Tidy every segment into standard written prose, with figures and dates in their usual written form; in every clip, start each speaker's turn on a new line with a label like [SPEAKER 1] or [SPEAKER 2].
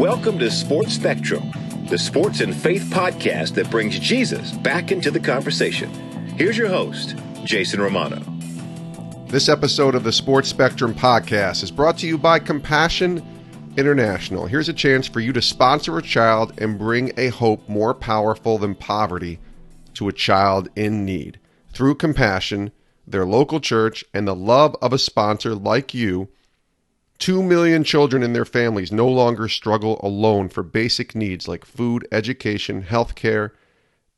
[SPEAKER 1] Welcome to Sports Spectrum, the sports and faith podcast that brings Jesus back into the conversation. Here's your host, Jason Romano.
[SPEAKER 2] This episode of the Sports Spectrum podcast is brought to you by Compassion International. Here's a chance for you to sponsor a child and bring a hope more powerful than poverty to a child in need. Through Compassion, their local church, and the love of a sponsor like you, 2 million children and their families no longer struggle alone for basic needs like food, education, healthcare,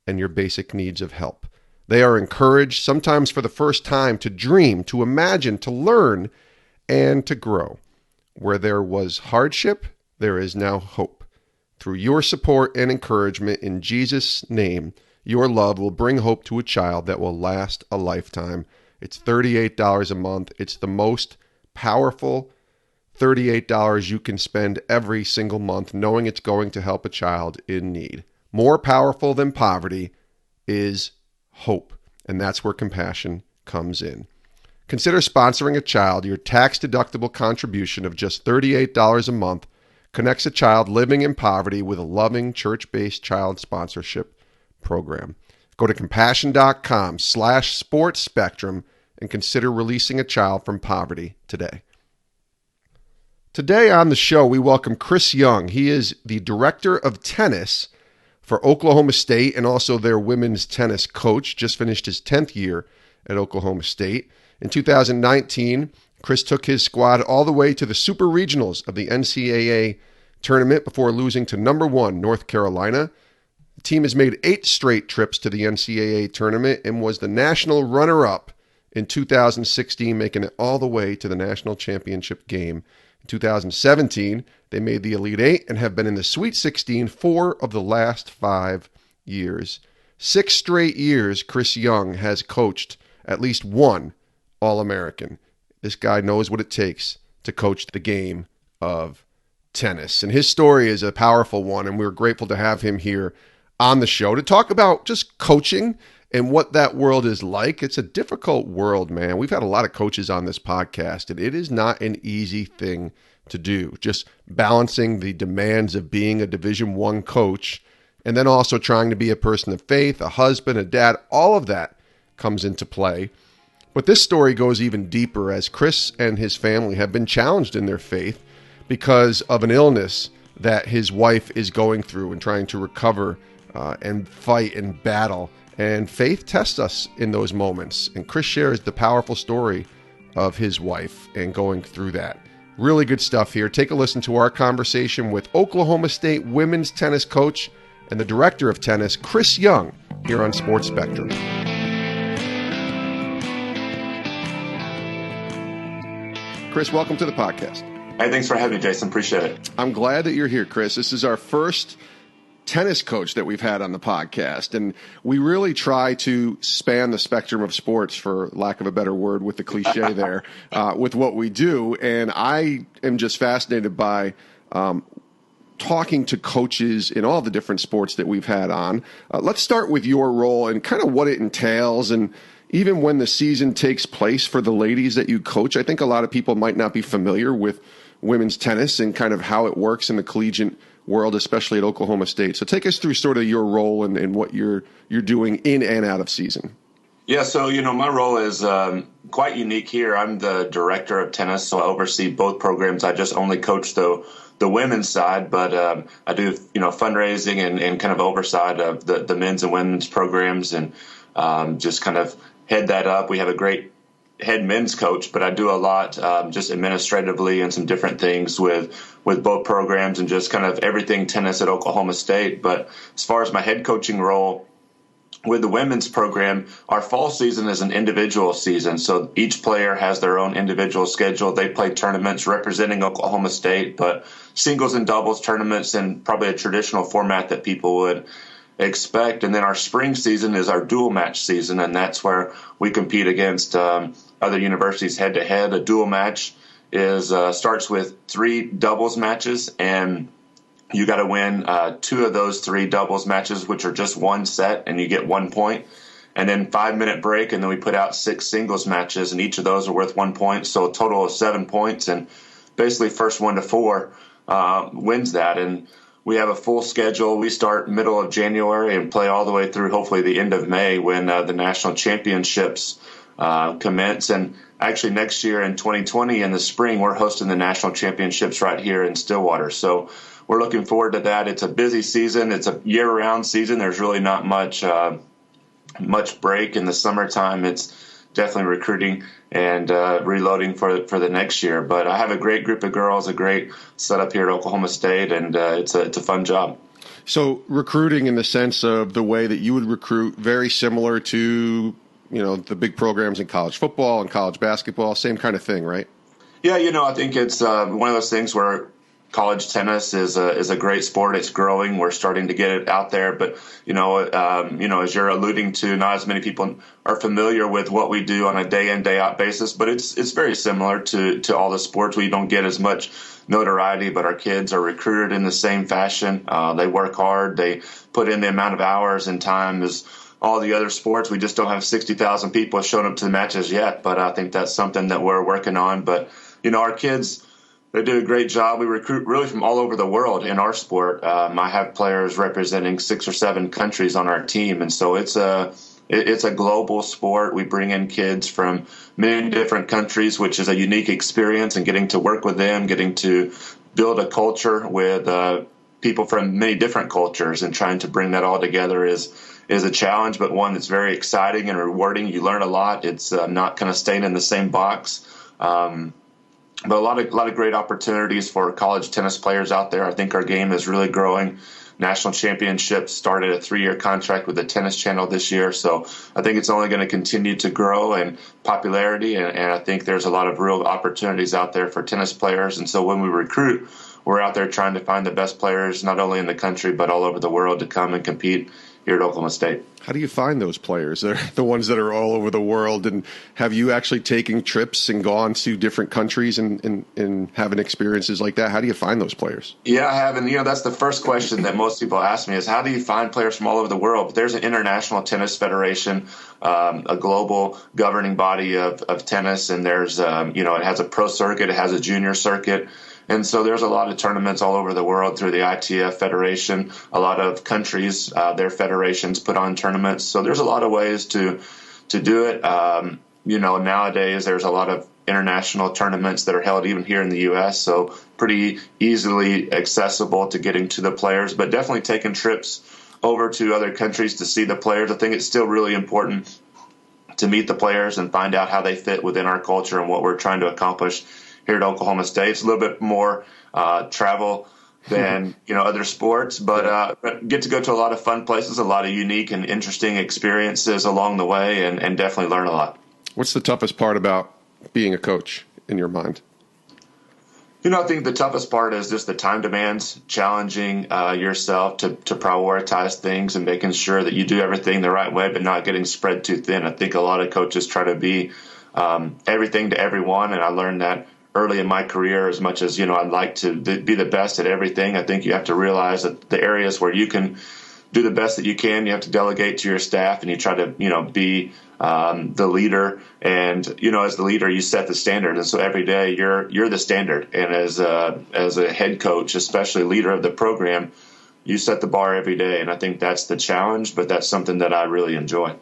[SPEAKER 2] and your basic needs of help. They are encouraged, sometimes for the first time, to dream, to imagine, to learn, and to grow. Where there was hardship, there is now hope. Through your support and encouragement in Jesus' name, your love will bring hope to a child that will last a lifetime. It's $38 a month. It's the most powerful $38 you can spend every single month knowing it's going to help a child in need. More powerful than poverty is hope, and that's where Compassion comes in. Consider sponsoring a child. Your tax-deductible contribution of just $38 a month connects a child living in poverty with a loving church-based child sponsorship program. Go to compassion.com/sportsspectrum and consider releasing a child from poverty today. Today on the show, we welcome Chris Young. He is the director of tennis for Oklahoma State and also their women's tennis coach. Just finished his 10th year at Oklahoma State. In 2019, Chris took his squad all the way to the Super Regionals of the NCAA Tournament before losing to number 1 North Carolina. The team has made 8 straight trips to the NCAA Tournament and was the national runner-up in 2016, making it all the way to the national championship game. In 2017, they made the Elite Eight and have been in the Sweet 16 4 of the last 5 years. 6 straight years, Chris Young has coached at least one All-American. This guy knows what it takes to coach the game of tennis. And his story is a powerful one, and we're grateful to have him here on the show to talk about just coaching and what that world is like. It's a difficult world, man. We've had a lot of coaches on this podcast, and it is not an easy thing to do. Just balancing the demands of being a Division I coach and then also trying to be a person of faith, a husband, a dad. All of that comes into play. But this story goes even deeper as Chris and his family have been challenged in their faith because of an illness that his wife is going through and trying to recover and fight and battle. And faith tests us in those moments. And Chris shares the powerful story of his wife and going through that. Really good stuff here. Take a listen to our conversation with Oklahoma State women's tennis coach and the director of tennis, Chris Young, here on Sports Spectrum. Chris, welcome to the podcast.
[SPEAKER 3] Hey, thanks for having me, Jason. Appreciate it.
[SPEAKER 2] I'm glad that you're here, Chris. This is our first tennis coach that we've had on the podcast, and we really try to span the spectrum of sports, for lack of a better word, with the cliche there, with what we do. And I am just fascinated by talking to coaches in all the different sports that we've had on. Let's start with your role and kind of what it entails, and even when the season takes place for the ladies that you coach. I think a lot of people might not be familiar with women's tennis and kind of how it works in the collegiate world, especially at Oklahoma State. So take us through sort of your role and what you're doing in and out of season.
[SPEAKER 3] Yeah, so, my role is quite unique here. I'm the director of tennis, so I oversee both programs. I just only coach the women's side, but I do, fundraising and kind of oversight of the men's and women's programs and just kind of head that up. We have a great head men's coach, but I do a lot just administratively and some different things with both programs and just kind of everything tennis at Oklahoma State. But as far as my head coaching role with the women's program, our fall season is an individual season. So each player has their own individual schedule. They play tournaments representing Oklahoma State, but singles and doubles tournaments in probably a traditional format that people would expect. And then our spring season is our dual match season, and that's where we compete against other universities head to head. A dual match is starts with 3 doubles matches, and you got to win 2 of those 3 doubles matches, which are just one set, and you get 1 point. And then 5-minute break, and then we put out 6 singles matches, and each of those are worth 1 point, so a total of 7 points. And basically, first 1 to 4 wins that. And we have a full schedule. We start middle of January and play all the way through hopefully the end of May when the national championships commence. And actually next year in 2020 in the spring, we're hosting the national championships right here in Stillwater. So we're looking forward to that. It's a busy season. It's a year-round season. There's really not much break in the summertime. It's definitely recruiting and reloading for the next year. But I have a great group of girls, a great setup here at Oklahoma State, and it's a fun job.
[SPEAKER 2] So recruiting in the sense of the way that you would recruit, very similar to the big programs in college football and college basketball, same kind of thing, right?
[SPEAKER 3] Yeah, I think it's one of those things where college tennis is a great sport. It's growing. We're starting to get it out there, but as you're alluding to, not as many people are familiar with what we do on a day in, day out basis. But it's very similar to all the sports. We don't get as much notoriety, but our kids are recruited in the same fashion. They work hard. They put in the amount of hours and time as all the other sports. We just don't have 60,000 people showing up to the matches yet. But I think that's something that we're working on. But our kids, they do a great job. We recruit really from all over the world in our sport. I have players representing 6 or 7 countries on our team, and so it's a global sport. We bring in kids from many different countries, which is a unique experience, and getting to work with them, getting to build a culture with people from many different cultures, and trying to bring that all together is a challenge, but one that's very exciting and rewarding. You learn a lot. It's not kind of staying in the same box. But a lot of great opportunities for college tennis players out there. I think our game is really growing. National championships started a 3-year contract with the Tennis Channel this year. So I think it's only going to continue to grow in popularity. And I think there's a lot of real opportunities out there for tennis players. And so when we recruit, we're out there trying to find the best players, not only in the country, but all over the world to come and compete here at Oklahoma State. How
[SPEAKER 2] do you find those players? They're the ones that are all over the world. And have you actually taken trips and gone to different countries and having experiences like that? How do you find those players?
[SPEAKER 3] Yeah, I have. And, that's the first question that most people ask me is, how do you find players from all over the world? But there's an International Tennis Federation, a global governing body of tennis. And there's, it has a pro circuit. It has a junior circuit. And so there's a lot of tournaments all over the world through the ITF Federation. A lot of countries, their federations put on tournaments. So there's a lot of ways to do it. Nowadays there's a lot of international tournaments that are held even here in the U.S., so pretty easily accessible to getting to the players. But definitely taking trips over to other countries to see the players. I think it's still really important to meet the players and find out how they fit within our culture and what we're trying to accomplish here at Oklahoma State. It's a little bit more travel than other sports, but get to go to a lot of fun places, a lot of unique and interesting experiences along the way, and definitely learn a lot.
[SPEAKER 2] What's the toughest part about being a coach in your mind?
[SPEAKER 3] I think the toughest part is just the time demands, challenging yourself to prioritize things and making sure that you do everything the right way, but not getting spread too thin. I think a lot of coaches try to be everything to everyone, and I learned that early in my career. As much as I'd like to be the best at everything, I think you have to realize that the areas where you can do the best that you can, you have to delegate to your staff, and you try to be the leader. And as the leader, you set the standard, and so every day you're the standard. And as a head coach, especially leader of the program, you set the bar every day. And I think that's the challenge, but that's something that I really enjoy.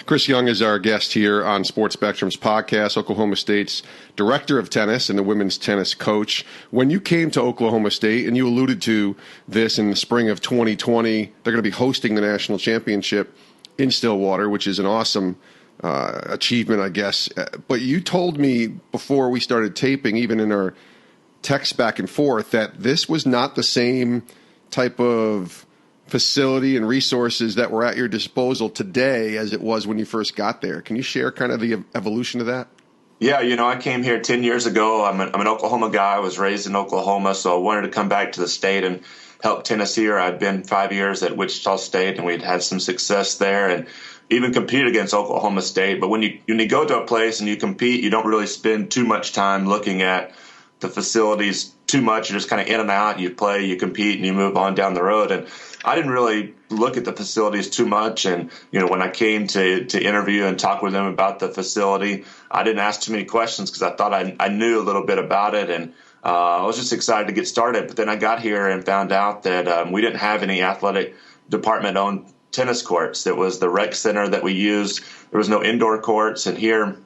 [SPEAKER 2] Chris Young is our guest here on Sports Spectrum's podcast, Oklahoma State's director of tennis and the women's tennis coach. When you came to Oklahoma State, and you alluded to this in the spring of 2020, they're going to be hosting the national championship in Stillwater, which is an awesome achievement, I guess. But you told me before we started taping, even in our text back and forth, that this was not the same type of facility and resources that were at your disposal today as it was when you first got there. Can you share kind of the evolution of that?
[SPEAKER 3] Yeah, I came here 10 years ago. I'm an Oklahoma guy. I was raised in Oklahoma, so I wanted to come back to the state and help tennis here. I'd been 5 years at Wichita State, and we'd had some success there and even competed against Oklahoma State. But when you go to a place and you compete, you don't really spend too much time looking at the facilities too much. You're just kind of in and out. You play, you compete, and you move on down the road. And I didn't really look at the facilities too much. And, when I came to interview and talk with them about the facility, I didn't ask too many questions because I thought I knew a little bit about it. And I was just excited to get started. But then I got here and found out that we didn't have any athletic department-owned tennis courts. It was the rec center that we used. There was no indoor courts, and here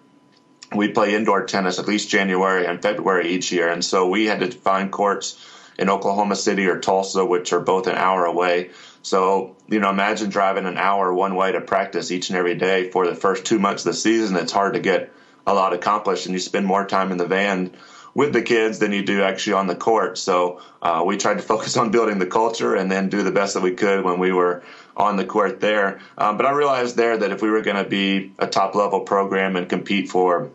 [SPEAKER 3] we play indoor tennis at least January and February each year. And so we had to find courts in Oklahoma City or Tulsa, which are both an hour away. So, imagine driving an hour one way to practice each and every day for the first 2 months of the season. It's hard to get a lot accomplished, and you spend more time in the van with the kids than you do actually on the court. So we tried to focus on building the culture and then do the best that we could when we were on the court there. But I realized there that if we were going to be a top-level program and compete for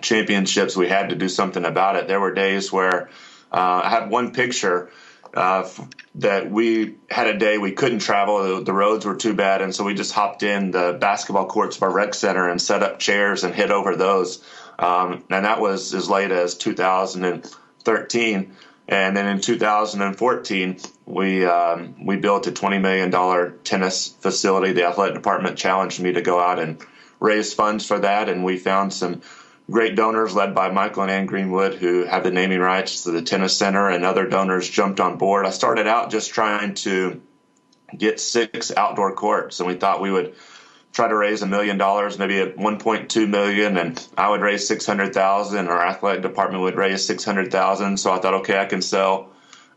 [SPEAKER 3] championships, we had to do something about it. There were days where I had one picture that we had a day we couldn't travel. The roads were too bad, and so we just hopped in the basketball courts of our rec center and set up chairs and hit over those. And that was as late as 2013. And then in 2014, we built a $20 million tennis facility. The athletic department challenged me to go out and raise funds for that, and we found some great donors led by Michael and Ann Greenwood, who have the naming rights to the tennis center, and other donors jumped on board. I started out just trying to get 6 outdoor courts, and we thought we would try to raise $1 million, maybe at $1.2 million, and I would raise $600,000. Our athletic department would raise $600,000. So I thought, okay, I can sell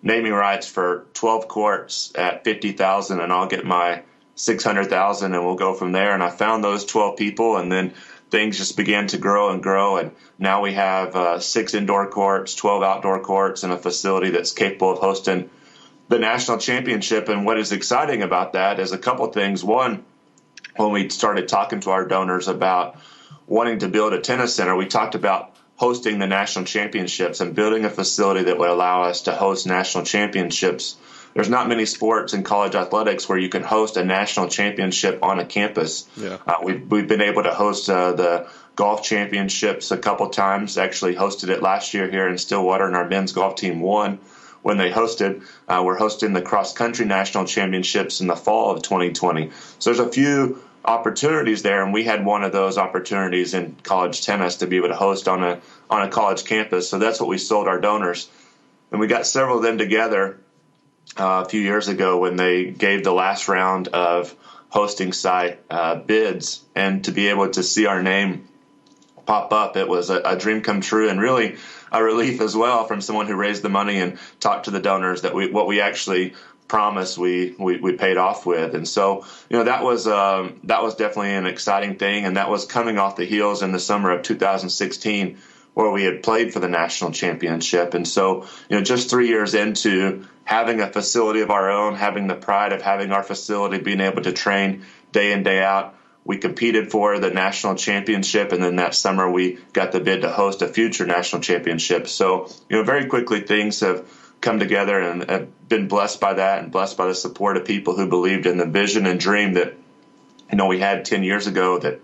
[SPEAKER 3] naming rights for 12 courts at $50,000, and I'll get my $600,000, and we'll go from there. And I found those 12 people, and then things just began to grow and grow, and now we have 6 indoor courts, 12 outdoor courts, and a facility that's capable of hosting the national championship. And what is exciting about that is a couple of things. One, when we started talking to our donors about wanting to build a tennis center, we talked about hosting the national championships and building a facility that would allow us to host national championships. There's not many sports in college athletics where you can host a national championship on a campus. Yeah. We've been able to host the golf championships a couple times. Actually hosted it last year here in Stillwater, and our men's golf team won when they hosted. We're hosting the cross-country national championships in the fall of 2020. So there's a few opportunities there, and we had one of those opportunities in college tennis to be able to host on a college campus. So that's what we sold our donors. And we got several of them together a few years ago when they gave the last round of hosting site bids, and to be able to see our name pop up, it was a dream come true, and really a relief as well from someone who raised the money and talked to the donors that what we actually promised we paid off with. And so that was definitely an exciting thing, and that was coming off the heels in the summer of 2016 where we had played for the national championship. And so just 3 years into having a facility of our own, having the pride of having our facility, being able to train day in, day out, we competed for the national championship, and then that summer we got the bid to host a future national championship. So, very quickly things have come together, and have been blessed by that, and blessed by the support of people who believed in the vision and dream that, we had 10 years ago, that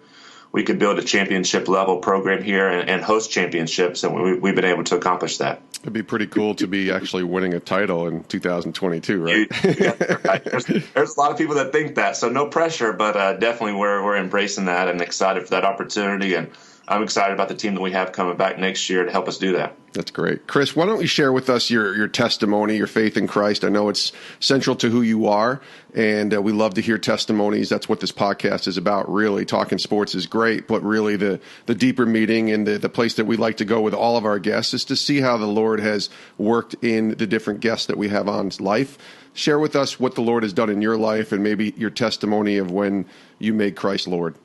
[SPEAKER 3] we could build a championship level program here and host championships, and we've been able to accomplish that.
[SPEAKER 2] It'd be pretty cool to be actually winning a title in 2022, right?
[SPEAKER 3] Right. There's a lot of people that think that, so no pressure, but definitely we're embracing that and excited for that opportunity. And I'm excited about the team that we have coming back next year to help us do that.
[SPEAKER 2] That's great. Chris, why don't you share with us your testimony, your faith in Christ? I know it's central to who you are, and we love to hear testimonies. That's what this podcast is about, really. Talking sports is great, but really the deeper meeting and the place that we like to go with all of our guests is to see how the Lord has worked in the different guests that we have on life. Share with us what the Lord has done in your life, and maybe your testimony of when you made Christ Lord.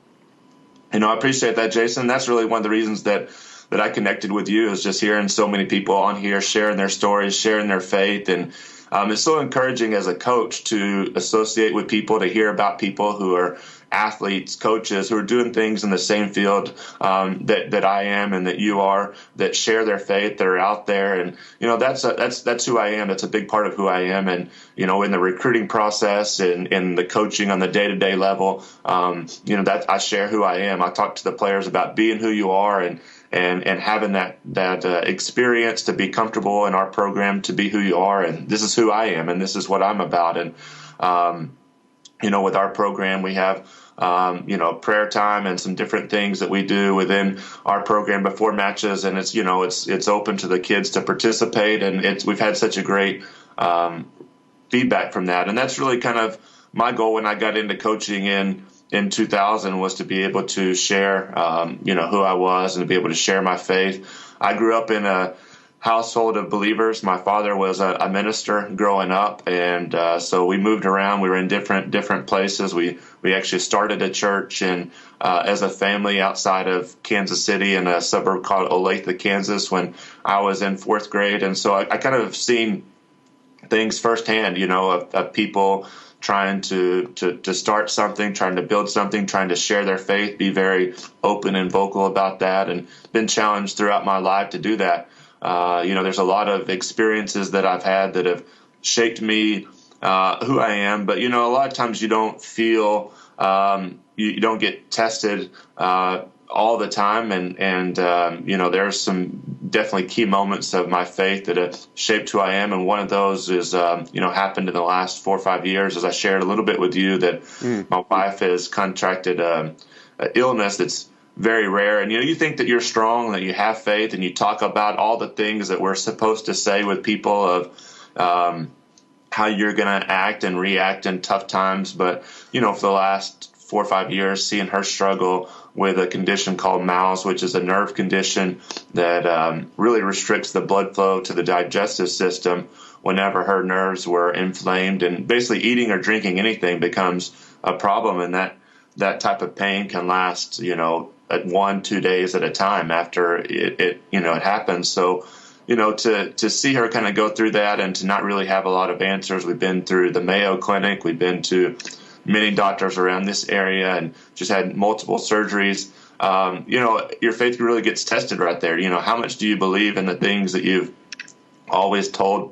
[SPEAKER 3] I appreciate that, Jason. That's really one of the reasons that I connected with you, is just hearing so many people on here sharing their stories, sharing their faith. And it's so encouraging as a coach to associate with people, to hear about people who are athletes, coaches, who are doing things in the same field that I am and that you are, that share their faith, that are out there. And, that's who I am. That's a big part of who I am. And, in the recruiting process and in the coaching on the day-to-day level, that I share who I am. I talk to the players about being who you are and having that experience to be comfortable in our program, to be who you are. And this is who I am, and this is what I'm about. And, with our program, we have, prayer time and some different things that we do within our program before matches. And it's open to the kids to participate. And we've had such a great feedback from that. And that's really kind of my goal when I got into coaching in 2000, was to be able to share, who I was, and to be able to share my faith. I grew up in a household of believers. My father was a minister growing up, and so we moved around. We were in different places. We actually started a church as a family outside of Kansas City in a suburb called Olathe, Kansas, when I was in fourth grade. And so I kind of seen things firsthand, of people trying to start something, trying to build something, trying to share their faith, be very open and vocal about that, and been challenged throughout my life to do that. There's a lot of experiences that I've had that have shaped me, who I am. But, a lot of times you don't feel, you don't get tested all the time. And there's some definitely key moments of my faith that have shaped who I am. And one of those is, happened in the last 4 or 5 years, as I shared a little bit with you, that my wife has contracted an illness that's very rare. And, you think that you're strong, that you have faith, and you talk about all the things that we're supposed to say with people of how you're going to act and react in tough times. But, for the last 4 or 5 years, seeing her struggle with a condition called MALS, which is a nerve condition that really restricts the blood flow to the digestive system whenever her nerves were inflamed. And basically eating or drinking anything becomes a problem, and that type of pain can last, at 1-2 days at a time after it happens. So, to see her kind of go through that and to not really have a lot of answers. We've been through the Mayo Clinic. We've been to many doctors around this area and just had multiple surgeries. Your faith really gets tested right there. How much do you believe in the things that you've always told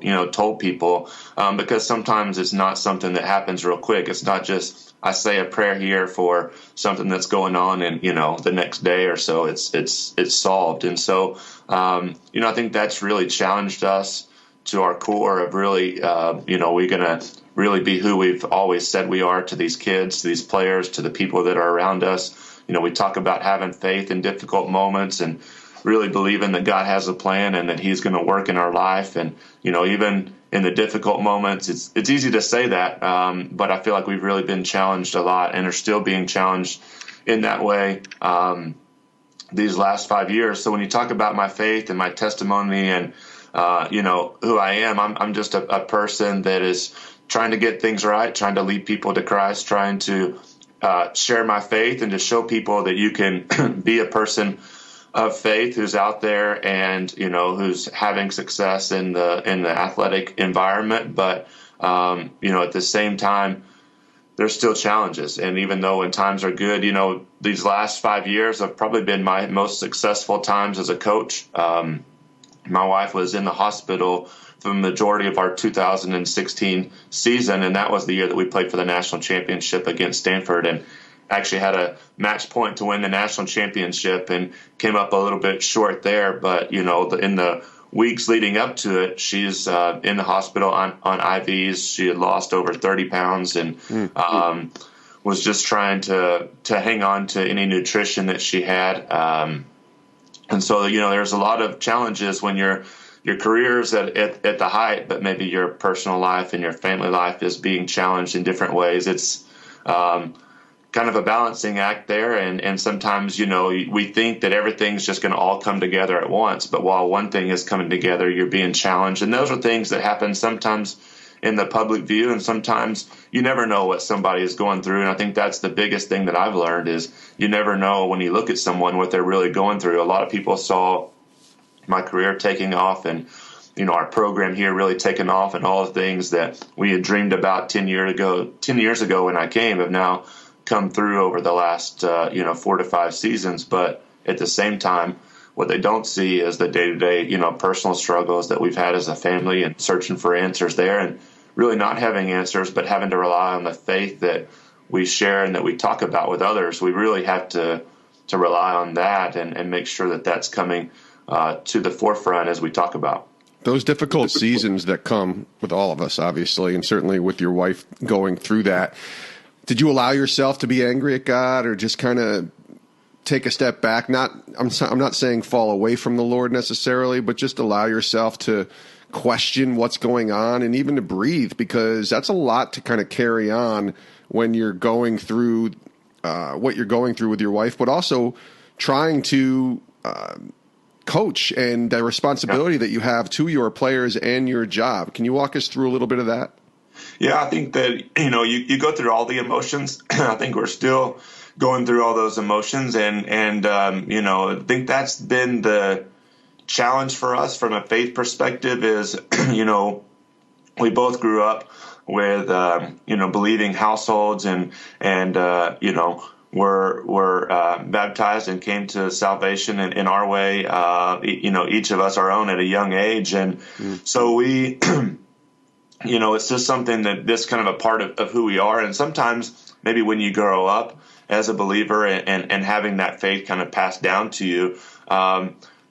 [SPEAKER 3] people? Because sometimes it's not something that happens real quick. It's not just, I say a prayer here for something that's going on, and the next day or so it's solved. And so I think that's really challenged us to our core of really we're gonna really be who we've always said we are to these kids, to these players, to the people that are around us. We talk about having faith in difficult moments and really believing that God has a plan and that He's going to work in our life. And even in the difficult moments, it's easy to say that, but I feel like we've really been challenged a lot and are still being challenged in that way these last 5 years. So when you talk about my faith and my testimony and who I am, I'm just a person that is trying to get things right, trying to lead people to Christ, trying to share my faith and to show people that you can be a person of faith who's out there and who's having success in the athletic environment. But at the same time, there's still challenges. And even though when times are good, these last 5 years have probably been my most successful times as a coach. My wife was in the hospital for the majority of our 2016 season, and that was the year that we played for the national championship against Stanford, and actually had a match point to win the national championship and came up a little bit short there. But, in the weeks leading up to it, she's in the hospital on IVs. She had lost over 30 pounds and was just trying to hang on to any nutrition that she had. And so, there's a lot of challenges when your career is at the height, but maybe your personal life and your family life is being challenged in different ways. It's kind of a balancing act there. And sometimes, we think that everything's just going to all come together at once. But while one thing is coming together, you're being challenged. And those are things that happen sometimes in the public view. And sometimes you never know what somebody is going through. And I think that's the biggest thing that I've learned is you never know when you look at someone what they're really going through. A lot of people saw my career taking off and our program here really taking off, and all the things that we had dreamed about 10 years ago when I came have now come through over the last 4 to 5 seasons. But at the same time, what they don't see is the day-to-day personal struggles that we've had as a family and searching for answers there, and really not having answers, but having to rely on the faith that we share and that we talk about with others. We really have to rely on that and make sure that that's coming to the forefront as we talk about.
[SPEAKER 2] Those difficult seasons that come with all of us, obviously, and certainly with your wife going through that. Did you allow yourself to be angry at God, or just kind of take a step back? I'm not saying fall away from the Lord necessarily, but just allow yourself to question what's going on and even to breathe, because that's a lot to kind of carry on when you're going through what you're going through with your wife, but also trying to coach and the responsibility that you have to your players and your job. Can you walk us through a little bit of that?
[SPEAKER 3] Yeah, I think that, you go through all the emotions. I think we're still going through all those emotions. And I think that's been the challenge for us from a faith perspective is, we both grew up with, believing households and were baptized and came to salvation in our way, each of us our own at a young age. And so we, it's just something that this kind of a part of who we are. And sometimes maybe when you grow up as a believer and having that faith kind of passed down to you,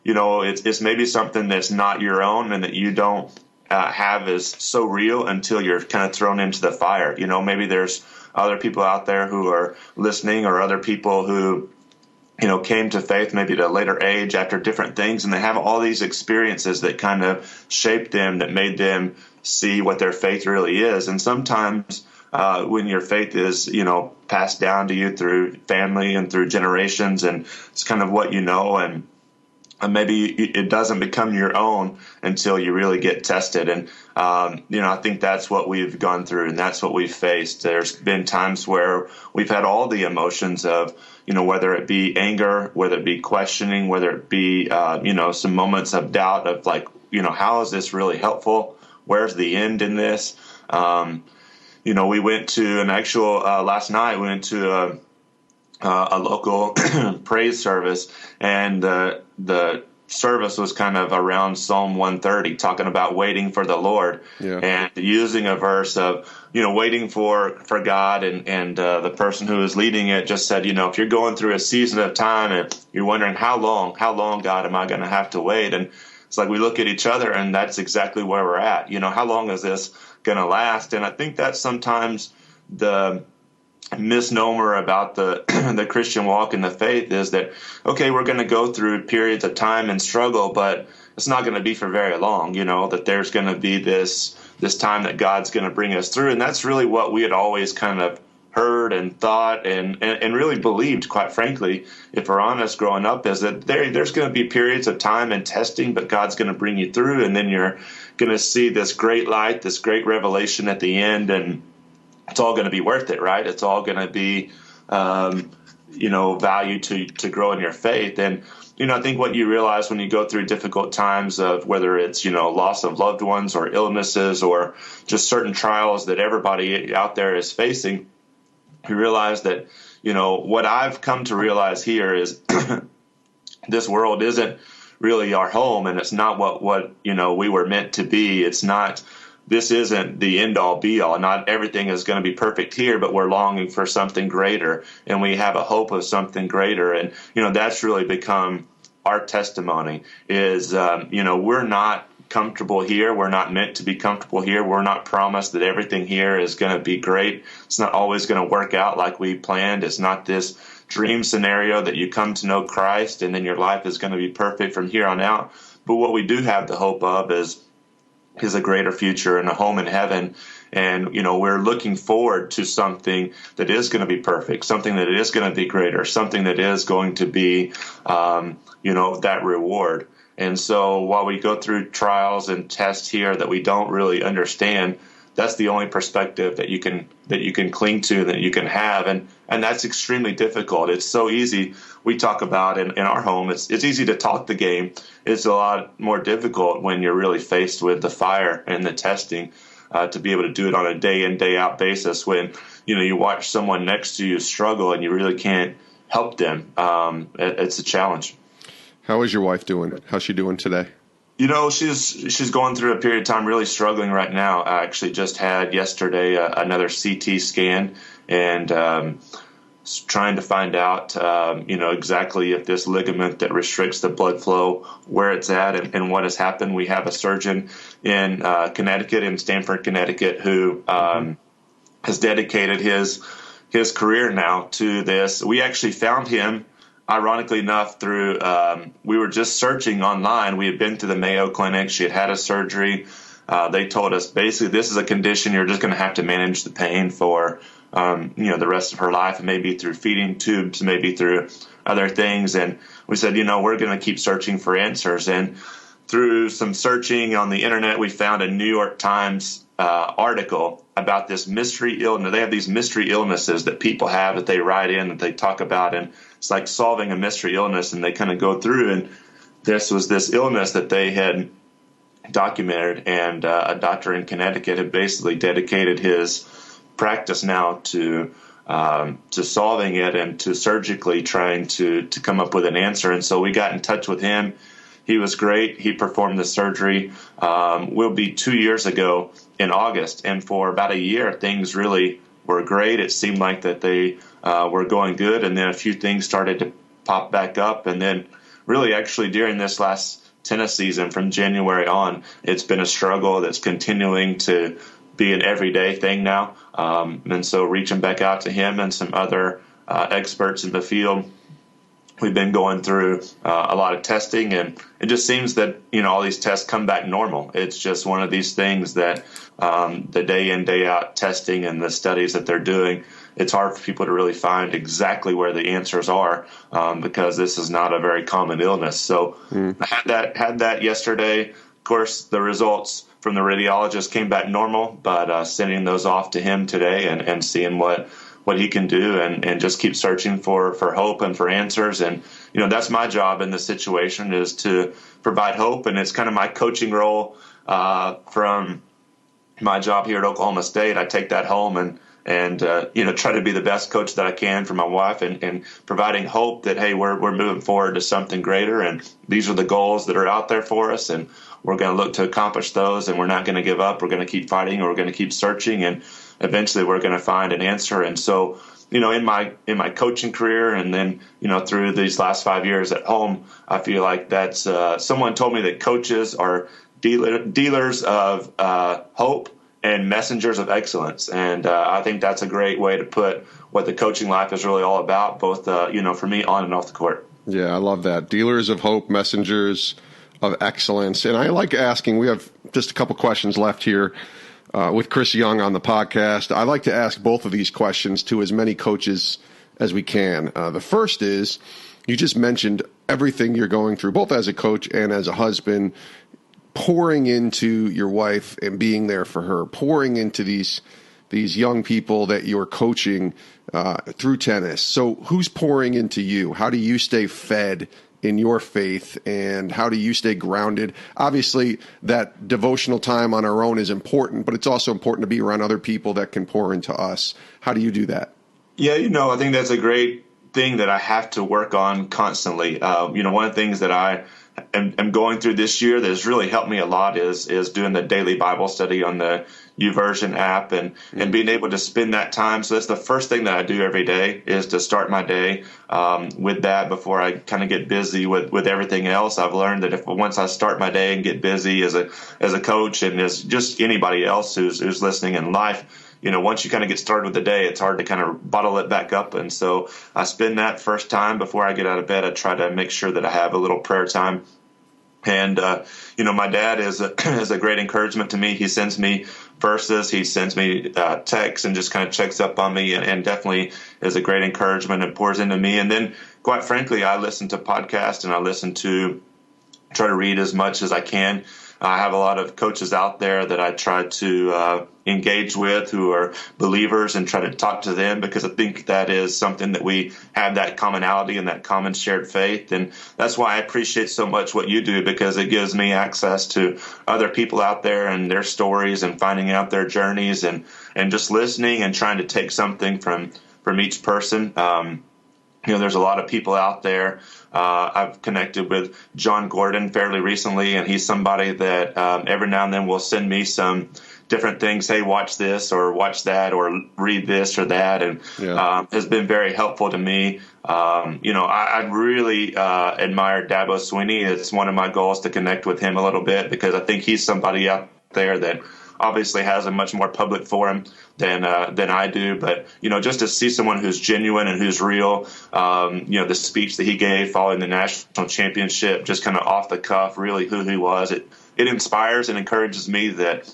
[SPEAKER 3] it's maybe something that's not your own and that you don't have as so real until you're kind of thrown into the fire. Maybe there's other people out there who are listening, or other people who, came to faith maybe at a later age after different things, and they have all these experiences that kind of shaped them, that made them see what their faith really is. And sometimes when your faith is, passed down to you through family and through generations, and it's kind of what you know, and maybe it doesn't become your own until you really get tested. And, I think that's what we've gone through, and that's what we've faced. There's been times where we've had all the emotions of, whether it be anger, whether it be questioning, whether it be, some moments of doubt of like, how is this really helpful? Where's the end in this? We went to an actual, last night, we went to a local praise service, and the service was kind of around Psalm 130, talking about waiting for the Lord, and using a verse of, waiting for God, and the person who was leading it just said, if you're going through a season of time and you're wondering how long, God, am I going to have to wait? And it's like we look at each other, and that's exactly where we're at. How long is this going to last? And I think that's sometimes the misnomer about the the Christian walk and the faith is that, okay, we're going to go through periods of time and struggle, but it's not going to be for very long, that there's going to be this time that God's going to bring us through. And that's really what we had always kind of heard and thought and really believed, quite frankly, if we're honest, growing up, is that there's going to be periods of time and testing, but God's going to bring you through, and then you're going to see this great light, this great revelation at the end, and it's all going to be worth it, right? It's all going to be, value to grow in your faith. And, I think what you realize when you go through difficult times of whether it's, loss of loved ones or illnesses or just certain trials that everybody out there is facing, you realize that, what I've come to realize here is this world isn't really our home, and it's not what we were meant to be. It's not. This isn't the end-all, be-all. Not everything is going to be perfect here, but we're longing for something greater, and we have a hope of something greater. And, that's really become our testimony is, we're not comfortable here. We're not meant to be comfortable here. We're not promised that everything here is going to be great. It's not always going to work out like we planned. It's not this dream scenario that you come to know Christ and then your life is going to be perfect from here on out. But what we do have the hope of is a greater future and a home in heaven. And, we're looking forward to something that is going to be perfect, something that is going to be greater, something that is going to be, that reward. And so while we go through trials and tests here that we don't really understand, that's the only perspective that you can cling to, that you can have. And that's extremely difficult. It's so easy. We talk about in our home, it's easy to talk the game. It's a lot more difficult when you're really faced with the fire and the testing, to be able to do it on a day in, day out basis when, you watch someone next to you struggle and you really can't help them. It's a challenge.
[SPEAKER 2] How is your wife doing? How's she doing today?
[SPEAKER 3] She's going through a period of time really struggling right now. I actually just had yesterday another CT scan and trying to find out, exactly if this ligament that restricts the blood flow, where it's at and what has happened. We have a surgeon in Connecticut, in Stamford, Connecticut, who has dedicated his his career now to this. We actually found him, ironically enough, through we were just searching online. We had been to the Mayo Clinic. She had had a surgery. They told us basically this is a condition you're just going to have to manage the pain for the rest of her life, and maybe through feeding tubes, maybe through other things. And we said, we're going to keep searching for answers. And through some searching on the internet, we found a New York Times article about this mystery illness. They have these mystery illnesses that people have that they write in, that they talk about, and it's like solving a mystery illness. And they kind of go through, and this was this illness that they had documented, and a doctor in Connecticut had basically dedicated his practice now to solving it and to surgically trying to come up with an answer. And so we got in touch with him. He was great. He performed the surgery. Will be 2 years ago in August, and for about a year, things really were great. It seemed like that they were going good, and then a few things started to pop back up, and then really actually during this last tennis season from January on, it's been a struggle that's continuing to be an everyday thing now. And so reaching back out to him and some other experts in the field, we've been going through a lot of testing, and it just seems that, all these tests come back normal. It's just one of these things that the day in, day out testing and the studies that they're doing, it's hard for people to really find exactly where the answers are because this is not a very common illness. So I had that yesterday. Of course, the results from the radiologist came back normal, but sending those off to him today and seeing what he can do and just keep searching for hope and for answers. And, that's my job in this situation, is to provide hope. And it's kind of my coaching role from my job here at Oklahoma State. I take that home and try to be the best coach that I can for my wife and providing hope that, hey, we're moving forward to something greater. And these are the goals that are out there for us. And we're going to look to accomplish those, and we're not going to give up. We're going to keep fighting, and we're going to keep searching, and eventually we're going to find an answer. And so, in my coaching career, and then, through these last 5 years at home, I feel like that's someone told me that coaches are dealers of hope and messengers of excellence. And I think that's a great way to put what the coaching life is really all about, both, for me on and off the court.
[SPEAKER 2] Yeah, I love that. Dealers of hope, messengers of excellence. And I like asking, we have just a couple questions left here with Chris Young on the podcast. I like to ask both of these questions to as many coaches as we can. The first is, you just mentioned everything you're going through, both as a coach and as a husband, pouring into your wife and being there for her, pouring into these young people that you're coaching through tennis. So who's pouring into you? How do you stay fed in your faith, and how do you stay grounded? Obviously, that devotional time on our own is important, but it's also important to be around other people that can pour into us. How do you do that? Yeah,
[SPEAKER 3] I think that's a great thing that I have to work on constantly. One of the things that I am going through this year that has really helped me a lot is doing the daily Bible study on the YouVersion app and being able to spend that time. So that's the first thing that I do every day, is to start my day with that before I kind of get busy with everything else. I've learned that once I start my day and get busy as a coach, and as just anybody else who's listening in life, once you kind of get started with the day, it's hard to kind of bottle it back up. And so I spend that first time before I get out of bed. I try to make sure that I have a little prayer time. And, my dad is a great encouragement to me. He sends me verses, he sends me texts, and just kind of checks up on me, and definitely is a great encouragement and pours into me. And then, quite frankly, I listen to podcasts, and I try to read as much as I can. I have a lot of coaches out there that I try to engage with who are believers, and try to talk to them, because I think that is something that we have, that commonality and that common shared faith. And that's why I appreciate so much what you do, because it gives me access to other people out there and their stories, and finding out their journeys, and just listening and trying to take something from each person. There's a lot of people out there. I've connected with John Gordon fairly recently, and he's somebody that every now and then will send me some different things. Hey, watch this or watch that or read this or that, and has been very helpful to me. I really admire Dabo Swinney. It's one of my goals to connect with him a little bit, because I think he's somebody out there that obviously has a much more public forum than I do. But, just to see someone who's genuine and who's real, the speech that he gave following the national championship, just kind of off the cuff, really who he was, it inspires and encourages me that,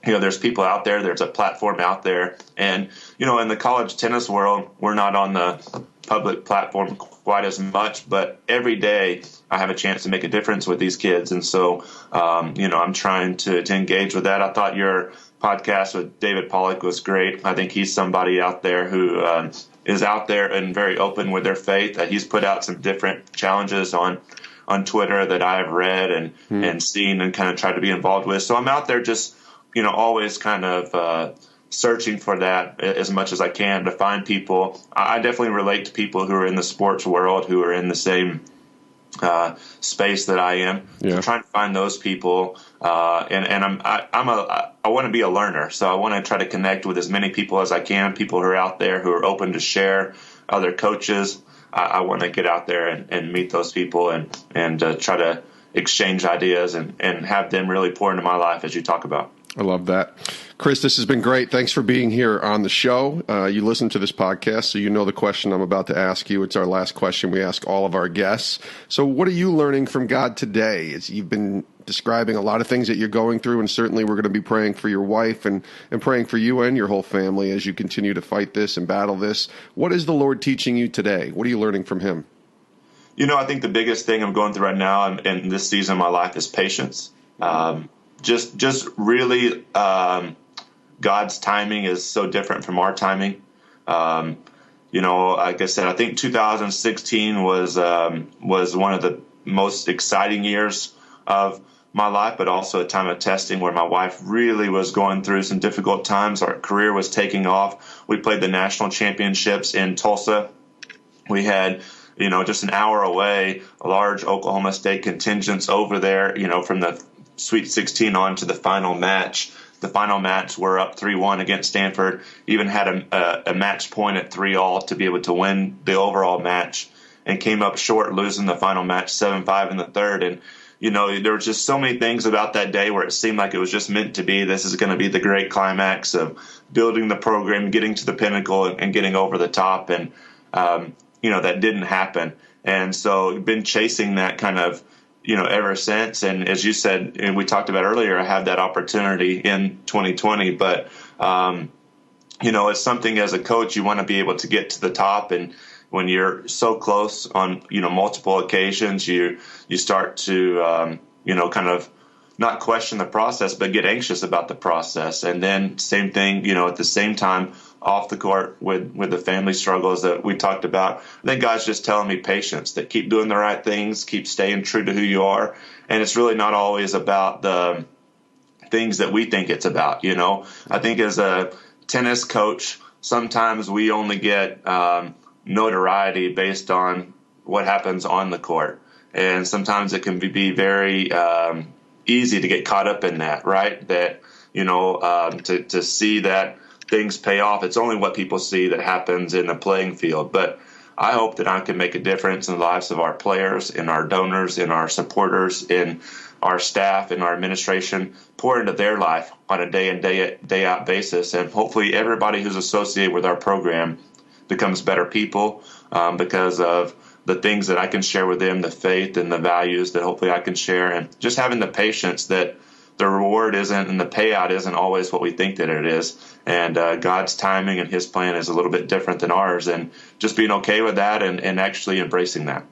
[SPEAKER 3] there's people out there, there's a platform out there. And, in the college tennis world, we're not on the public platform quite as much, but every day I have a chance to make a difference with these kids. And so, I'm trying to engage with that. I thought your podcast with David Pollock was great. I think he's somebody out there who is out there and very open with their faith. He's put out some different challenges on Twitter that I've read and seen and kind of tried to be involved with. So I'm out there just, always kind of searching for that as much as I can to find people. I definitely relate to people who are in the sports world, who are in the same space that I am. Yeah. So trying to find those people, and I want to be a learner, so I want to try to connect with as many people as I can. People who are out there who are open to share, other coaches. I want to get out there and meet those people and try to exchange ideas and have them really pour into my life, as you talk about.
[SPEAKER 2] I love that. Chris, this has been great. Thanks for being here on the show. You listen to this podcast, so you know the question I'm about to ask you. It's our last question we ask all of our guests. So what are you learning from God today? As you've been describing a lot of things that you're going through, and certainly we're going to be praying for your wife and praying for you and your whole family as you continue to fight this and battle this. What is the Lord teaching you today? What are you learning from him?
[SPEAKER 3] I think the biggest thing I'm going through right now in this season of my life is patience. Just really, God's timing is so different from our timing. Like I said, I think 2016 was one of the most exciting years of my life, but also a time of testing where my wife really was going through some difficult times. Our career was taking off. We played the national championships in Tulsa. We had, just an hour away, a large Oklahoma State contingents over there, from the Sweet 16 on to the final match. The final match, we're up 3-1 against Stanford. Even had a match point at 3-all to be able to win the overall match, and came up short, losing the final match 7-5 in the third. And there were just so many things about that day where it seemed like it was just meant to be. This is going to be the great climax of building the program, getting to the pinnacle, and getting over the top. And that didn't happen. And so I've been chasing that kind of ever since. And as you said, and we talked about earlier, I had that opportunity in 2020, but, it's something as a coach, you want to be able to get to the top. And when you're so close on, multiple occasions, you start to, kind of not question the process, but get anxious about the process. And then same thing, at the same time, off the court with the family struggles that we talked about. I think God's just telling me patience, that keep doing the right things, keep staying true to who you are. And it's really not always about the things that we think it's about. I think as a tennis coach, sometimes we only get notoriety based on what happens on the court. And sometimes it can be very easy to get caught up in that, right? That, to see that things pay off. It's only what people see that happens in the playing field. But I hope that I can make a difference in the lives of our players, in our donors, in our supporters, in our staff, in our administration, pour into their life on a day in, day out basis. And hopefully everybody who's associated with our program becomes better people because of the things that I can share with them, the faith and the values that hopefully I can share, and just having the patience that the reward isn't and the payout isn't always what we think that it is. And God's timing and his plan is a little bit different than ours, and just being okay with that and actually embracing that.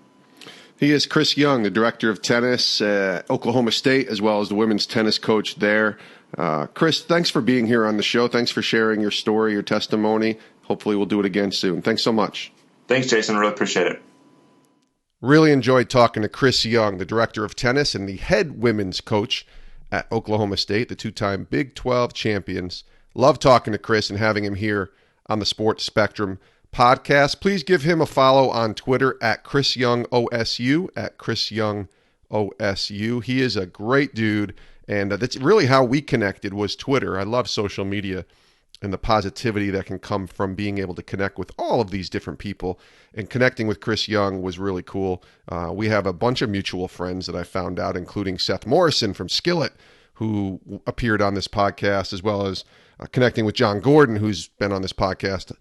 [SPEAKER 2] He is Chris Young, the director of tennis at Oklahoma State, as well as the women's tennis coach there. Chris, thanks for being here on the show. Thanks for sharing your story, your testimony. Hopefully we'll do it again soon. Thanks so much.
[SPEAKER 3] Thanks, Jason. Really appreciate it.
[SPEAKER 2] Really enjoyed talking to Chris Young, the director of tennis and the head women's coach at Oklahoma State, the two-time Big 12 champions. Love talking to Chris and having him here on the Sports Spectrum podcast. Please give him a follow on Twitter at Chris Young OSU, at Chris Young OSU. He is a great dude, and that's really how we connected, was Twitter. I love social media and the positivity that can come from being able to connect with all of these different people. And connecting with Chris Young was really cool. We have a bunch of mutual friends that I found out, including Seth Morrison from Skillet, who appeared on this podcast, as well as connecting with John Gordon, who's been on this podcast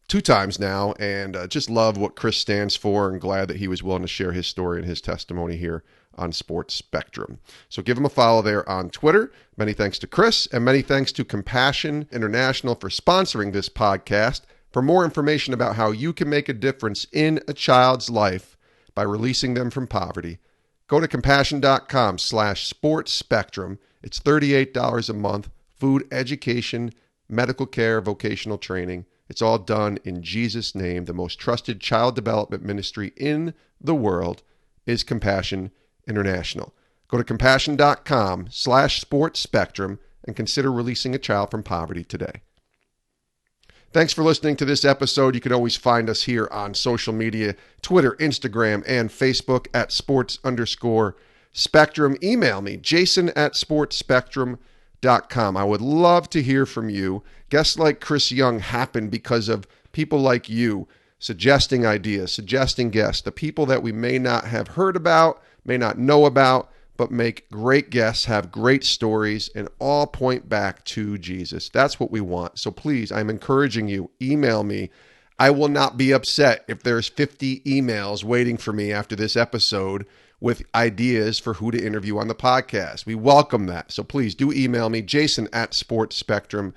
[SPEAKER 2] 2 times now, and just love what Chris stands for, and glad that he was willing to share his story and his testimony here on Sports Spectrum. So give him a follow there on Twitter. Many thanks to Chris, and many thanks to Compassion International for sponsoring this podcast. For more information about how you can make a difference in a child's life by releasing them from poverty, go to compassion.com/sportsspectrum. It's $38 a month, food, education, medical care, vocational training. It's all done in Jesus' name. The most trusted child development ministry in the world is Compassion International. Go to compassion.com/sportsspectrum and consider releasing a child from poverty today. Thanks for listening to this episode. You can always find us here on social media, Twitter, Instagram, and Facebook at sports_spectrum. Email me, jason@sportsspectrum.com. I would love to hear from you. Guests like Chris Young happen because of people like you suggesting ideas, suggesting guests, the people that we may not have heard about, may not know about, but make great guests, have great stories, and all point back to Jesus. That's what we want. So please, I'm encouraging you, email me. I will not be upset if there's 50 emails waiting for me after this episode with ideas for who to interview on the podcast. We welcome that. So please do email me, jason@sportsspectrum.com.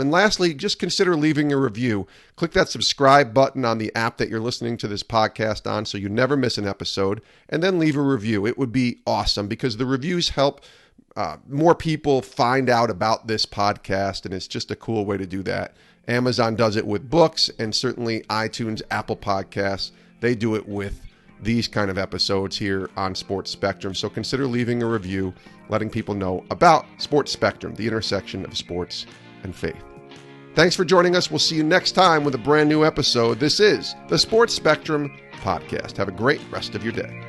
[SPEAKER 2] And lastly, just consider leaving a review. Click that subscribe button on the app that you're listening to this podcast on so you never miss an episode, and then leave a review. It would be awesome because the reviews help more people find out about this podcast, and it's just a cool way to do that. Amazon does it with books, and certainly iTunes, Apple Podcasts, they do it with these kind of episodes here on Sports Spectrum. So consider leaving a review, letting people know about Sports Spectrum, the intersection of sports and faith. Thanks for joining us. We'll see you next time with a brand new episode. This is the Sports Spectrum Podcast. Have a great rest of your day.